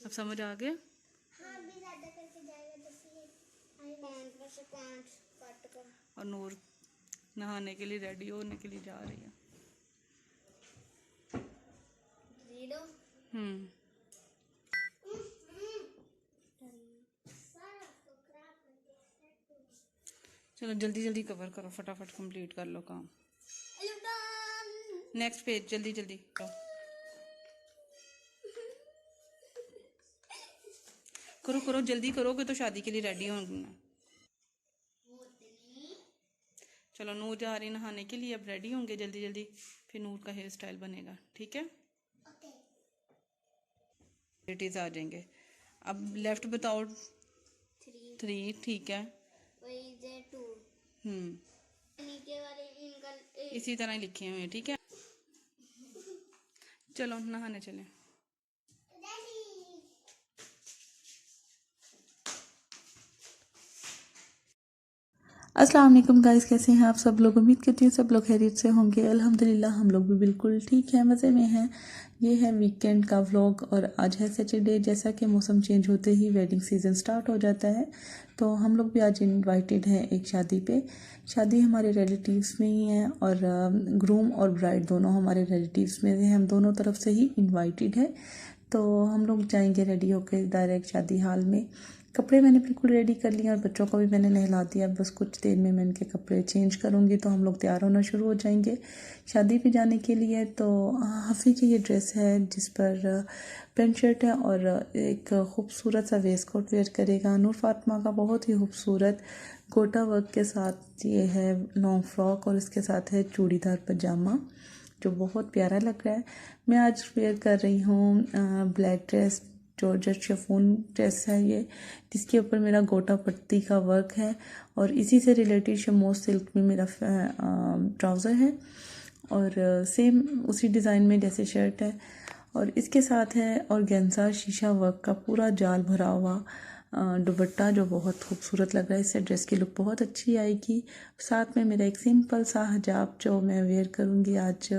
अब समझ आ गया। हाँ भी ज्यादा करके जाएगा तो फिर 5 में से 5 काट कर। और नूर नहाने के लिए रेडी होने के लिए जा रही है। 0 चलो जल्दी जल्दी कवर करो, फटाफट कंप्लीट कर लो काम। नेक्स्ट पेज जल्दी जल्दी करो करो, जल्दी करोगे तो शादी के लिए रेडी होंगे। चलो नूर जा रही नहाने के लिए, अब रेडी होंगे जल्दी जल्दी, फिर नूर का हेयर स्टाइल बनेगा, ठीक है। इट आ जाएंगे। अब लेफ्ट बताओ। 3 ठीक है। वही 2 नीचे वाले इनका इसी तरह ही लिखे हुए हैं, ठीक है। चलो नहाने चलें। अस्सलाम वालेकुम गाइस, कैसे हैं आप सब लोग। उम्मीद करती हूँ सब लोग खैरियत से होंगे। अल्हम्दुलिल्लाह हम लोग भी बिल्कुल ठीक है, मज़े में हैं। ये है वीकेंड का व्लॉग और आज है सैटरडे। जैसा कि मौसम चेंज होते ही वेडिंग सीज़न स्टार्ट हो जाता है, तो हम लोग भी आज इनवाइटेड हैं एक शादी पे। शादी हमारे रिलेटिव्स में ही है और ग्रूम और ब्राइड दोनों हमारे रिलेटिव्स में हैं। हम दोनों तरफ से ही इन्वाइटेड है, तो हम लोग जाएंगे रेडी होकर डायरेक्ट शादी हाल में। कपड़े मैंने बिल्कुल रेडी कर लिए और बच्चों को भी मैंने नहला दिया। बस कुछ देर में मैं इनके कपड़े चेंज करूँगी तो हम लोग तैयार होना शुरू हो जाएंगे शादी पे जाने के लिए। तो हफ़ी की ये ड्रेस है जिस पर पेंट शर्ट है और एक खूबसूरत सा वेस्ट कोट वेयर करेगा। नूर फातिमा का बहुत ही खूबसूरत गोटा वर्क के साथ ये है लॉन्ग फ्रॉक और इसके साथ है चूड़ीदार पजामा जो बहुत प्यारा लग रहा है। मैं आज वेयर कर रही हूँ black dress, georgette chiffon dress है ये, जिसके ऊपर मेरा गोटा पट्टी का वर्क है और इसी से रिलेटेड शमोस सिल्क में मेरा ट्राउज़र है और सेम उसी डिज़ाइन में जैसे शर्ट है और इसके साथ है ऑर्गेन्जा शीशा वर्क का पूरा जाल भरा हुआ दुपट्टा जो बहुत खूबसूरत लग रहा है। इससे ड्रेस की लुक बहुत अच्छी आएगी। साथ में मेरा एक सिंपल सा हिजाब जो मैं वेयर करूँगी आज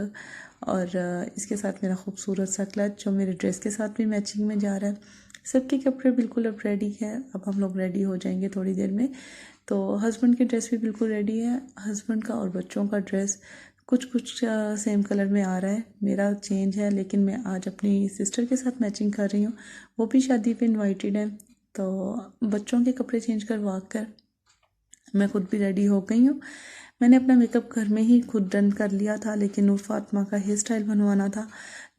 और इसके साथ मेरा खूबसूरत सा क्लच जो मेरे ड्रेस के साथ भी मैचिंग में जा रहा है। सबके कपड़े बिल्कुल अब रेडी है। अब हम लोग रेडी हो जाएंगे थोड़ी देर में। तो हस्बैंड की ड्रेस भी बिल्कुल रेडी है। हस्बैंड का और बच्चों का ड्रेस कुछ सेम कलर में आ रहा है। मेरा चेंज है लेकिन मैं आज अपनी सिस्टर के साथ मैचिंग कर रही हूँ, वो भी शादी पे इनवाइटेड है। तो बच्चों के कपड़े चेंज करवा कर मैं खुद भी रेडी हो गई हूँ। मैंने अपना मेकअप घर में ही खुद डन कर लिया था, लेकिन नूर फातिमा का हेयर स्टाइल बनवाना था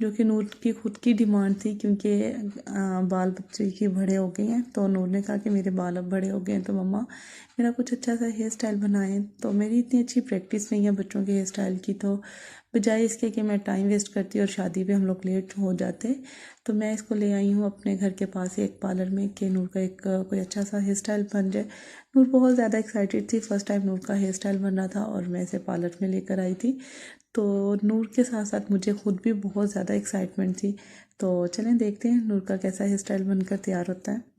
जो कि नूर की खुद की डिमांड थी क्योंकि बाल बच्चे की बड़े हो गए हैं। तो नूर ने कहा कि मेरे बाल अब बड़े हो गए हैं तो मम्मा मेरा कुछ अच्छा सा हेयर स्टाइल बनाएं। तो मेरी इतनी अच्छी प्रैक्टिस नहीं है बच्चों के हेयर स्टाइल की, तो बजाय इसके कि मैं टाइम वेस्ट करती और शादी पे हम लोग लेट हो जाते, तो मैं इसको ले आई हूँ अपने घर के पास ही एक पार्लर में कि नूर का एक कोई अच्छा सा हेयर स्टाइल बन जाए। नूर बहुत ज़्यादा एक्साइटेड थी, फर्स्ट टाइम नूर का हेयर स्टाइल बन रहा था और मैं इसे पार्लर में लेकर आई थी। तो नूर के साथ साथ मुझे खुद भी बहुत ज़्यादा एक्साइटमेंट थी। तो चलें देखते हैं नूर का कैसा हेयर स्टाइल बनकर तैयार होता है।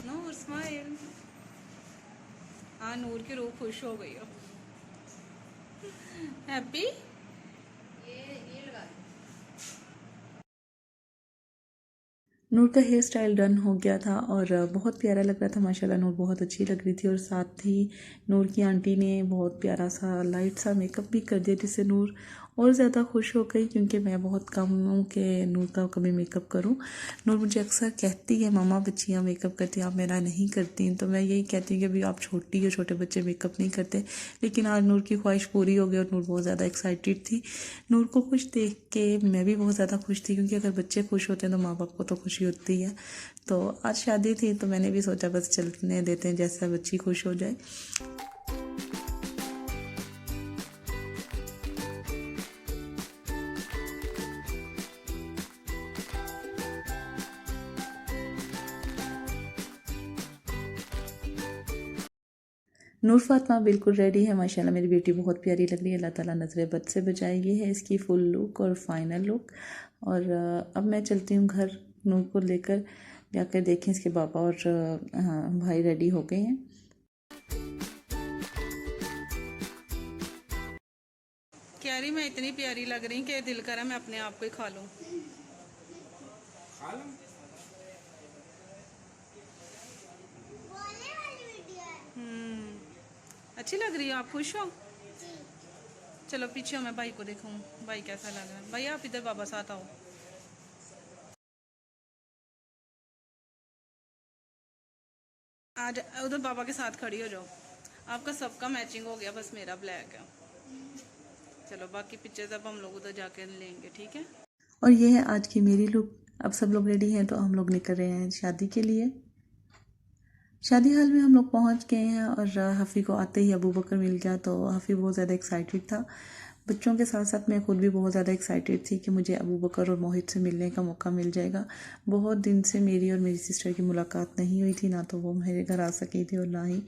नूर स्माइल। हाँ नूर की रूह खुश हो गई हो। हैप्पी। ये लगा। नूर का हेयर स्टाइल डन हो गया था और बहुत प्यारा लग रहा था माशाल्लाह। नूर बहुत अच्छी लग रही थी और साथ ही नूर की आंटी ने बहुत प्यारा सा लाइट सा मेकअप भी कर दिया जिससे नूर और ज़्यादा खुश हो गई क्योंकि मैं बहुत कम हूँ कि नूर का कभी मेकअप करूँ। नूर मुझे अक्सर कहती है मम्मा बच्चियाँ मेकअप करती हैं, आप मेरा नहीं करती। तो मैं यही कहती हूँ कि अभी आप छोटी हो, छोटे बच्चे मेकअप नहीं करते। लेकिन आज नूर की ख्वाहिश पूरी हो गई और नूर बहुत ज़्यादा एक्साइटेड थी। नूर को खुश देख के मैं भी बहुत ज़्यादा खुश थी क्योंकि अगर बच्चे खुश होते हैं तो माँ बाप को तो खुशी होती है। तो आज शादी थी तो मैंने भी सोचा बस चलने देते हैं, जैसा बच्ची खुश हो जाए। नूर फातिमा बिल्कुल रेडी है माशाल्लाह। मेरी बेटी बहुत प्यारी लग रही है। अल्लाह ताला नज़रे बद से बचाए। ये है इसकी फुल लुक और फाइनल लुक। और अब मैं चलती हूँ घर नूर को लेकर, जाकर देखें इसके पापा और भाई रेडी हो गए हैं। कह रही मैं इतनी प्यारी लग रही कि दिल करा मैं अपने आप को ही खा लूं। बोलने वाली वीडियो है। अच्छी लग रही हो आप? खुश हो? चलो पीछे हो, मैं भाई को देखूं भाई कैसा लग रहा है। भाई आप इधर बाबा साथ आओ। आज उधर बाबा के साथ खड़ी हो जाओ। आपका सबका मैचिंग हो गया, बस मेरा ब्लैक है। चलो बाकी पिक्चर्स अब हम लोग उधर जाके लेंगे, ठीक है। और ये है आज की मेरी लुक। अब सब लोग रेडी हैं तो हम लोग निकल रहे हैं शादी के लिए। शादी हाल में हम लोग पहुंच गए हैं और हफ़ी को आते ही अबू बकर मिल गया तो हफ़ी बहुत ज़्यादा एक्साइटेड था। बच्चों के साथ साथ मैं खुद भी बहुत ज़्यादा एक्साइटेड थी कि मुझे अबू बकर और मोहित से मिलने का मौका मिल जाएगा। बहुत दिन से मेरी और मेरी सिस्टर की मुलाकात नहीं हुई थी, ना तो वो मेरे घर आ सकी थी और ना ही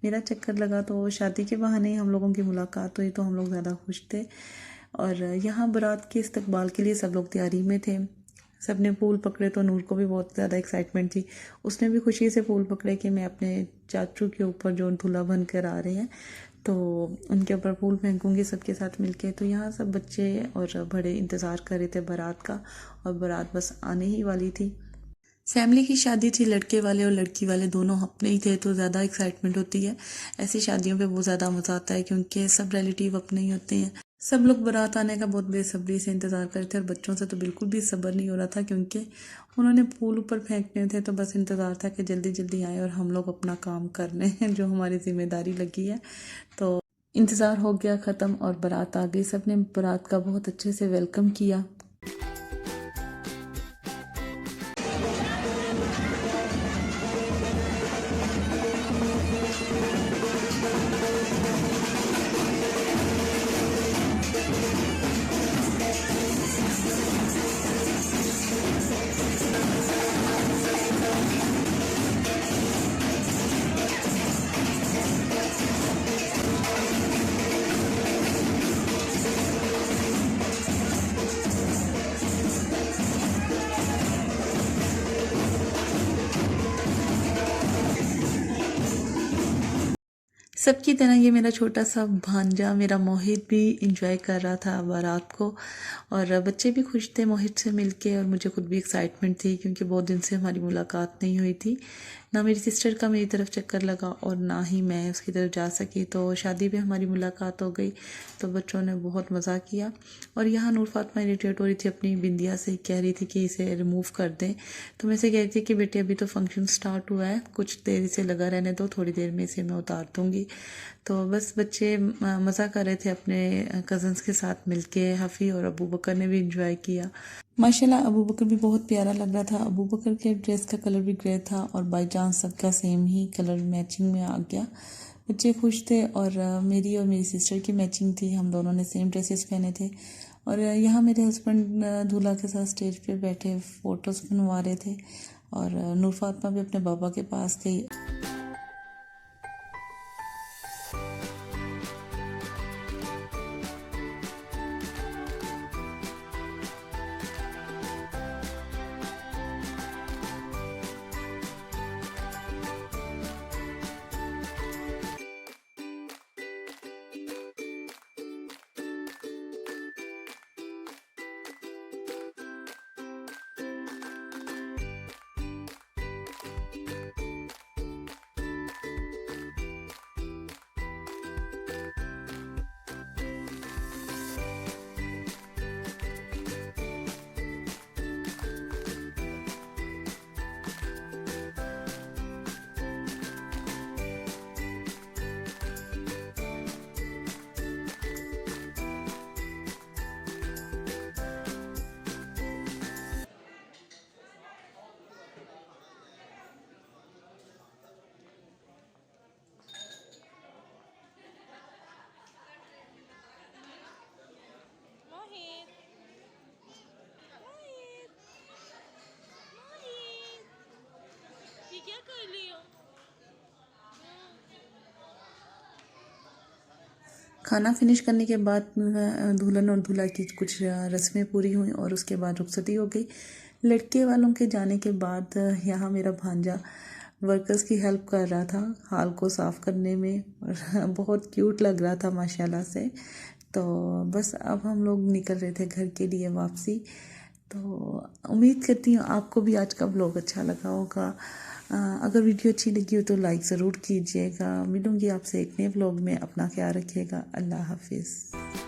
मेरा चक्कर लगा। तो शादी के बहाने ही हम लोगों की मुलाकात हुई तो हम लोग ज़्यादा खुश थे। और यहाँ बारात के इस्तकबाल के लिए सब लोग तैयारी में थे। सब ने फूल पकड़े तो नूर को भी बहुत ज़्यादा एक्साइटमेंट थी। उसने भी खुशी से फूल पकड़े कि मैं अपने चाचू के ऊपर जो दूल्हा बन कर आ रहे हैं तो उनके ऊपर फूल फेंकूंगी सबके साथ मिलके। तो यहाँ सब बच्चे और बड़े इंतज़ार कर रहे थे बारात का और बारात बस आने ही वाली थी। फैमिली की शादी थी, लड़के वाले और लड़की वाले दोनों अपने ही थे तो ज़्यादा एक्साइटमेंट होती है। ऐसी शादियों पे बहुत ज़्यादा मज़ा आता है क्योंकि सब रिलेटिव अपने ही होते हैं। सब लोग बारात आने का बहुत बेसब्री से इंतज़ार कर रहे थे और बच्चों से तो बिल्कुल भी सब्र नहीं हो रहा था क्योंकि उन्होंने फूल ऊपर फेंकने थे तो बस इंतज़ार था कि जल्दी जल्दी आए और हम लोग अपना काम करने हैं जो हमारी जिम्मेदारी लगी है। तो इंतज़ार हो गया ख़त्म और बारात आ गई। सब ने बारात का बहुत अच्छे से वेलकम किया। सबकी तरह ये मेरा छोटा सा भांजा मेरा मोहित भी इंजॉय कर रहा था बारात को और बच्चे भी खुश थे मोहित से मिलके और मुझे खुद भी एक्साइटमेंट थी क्योंकि बहुत दिन से हमारी मुलाकात नहीं हुई थी। ना मेरी सिस्टर का मेरी तरफ चक्कर लगा और ना ही मैं उसकी तरफ जा सकी। तो शादी में हमारी मुलाकात हो गई तो बच्चों ने बहुत मज़ा किया। और यहाँ नूर फातिमा इरिटेट हो रही थी अपनी बिंदिया से, कह रही थी कि इसे रिमूव कर दें। तो मैं से कह रही थी कि बेटे अभी तो फंक्शन स्टार्ट हुआ है, कुछ देर इसे लगा रहने दो, थोड़ी देर में इसे मैं उतार दूँगी। तो बस बच्चे मज़ा कर रहे थे अपने कज़न्स के साथ मिलके। हफ़ी और अबू बकर ने भी इंजॉय किया। माशाल्लाह अबू बकर भी बहुत प्यारा लग रहा था। अबू बकर के ड्रेस का कलर भी ग्रे था और बाई चांस सबका सेम ही कलर मैचिंग में आ गया। बच्चे खुश थे और मेरी और मेरी सिस्टर की मैचिंग थी, हम दोनों ने सेम ड्रेसेस पहने थे। और यहाँ मेरे हस्बैंड दूल्हा के साथ स्टेज पे बैठे फ़ोटोज़ बनवा रहे थे और नूर फातिमा भी अपने बाबा के पास गई। खाना फिनिश करने के बाद दुल्हन और दूल्हा की कुछ रस्में पूरी हुई और उसके बाद रुखसती हो गई। लड़के वालों के जाने के बाद यहाँ मेरा भांजा वर्कर्स की हेल्प कर रहा था हॉल को साफ़ करने में और बहुत क्यूट लग रहा था माशाल्लाह से। तो बस अब हम लोग निकल रहे थे घर के लिए वापसी। तो उम्मीद करती हूँ आपको भी आज का व्लॉग अच्छा लगा होगा। अगर वीडियो अच्छी लगी हो तो लाइक ज़रूर कीजिएगा। मिलूँगी आपसे एक नए व्लॉग में। अपना ख्याल रखिएगा। अल्लाह हाफिज़।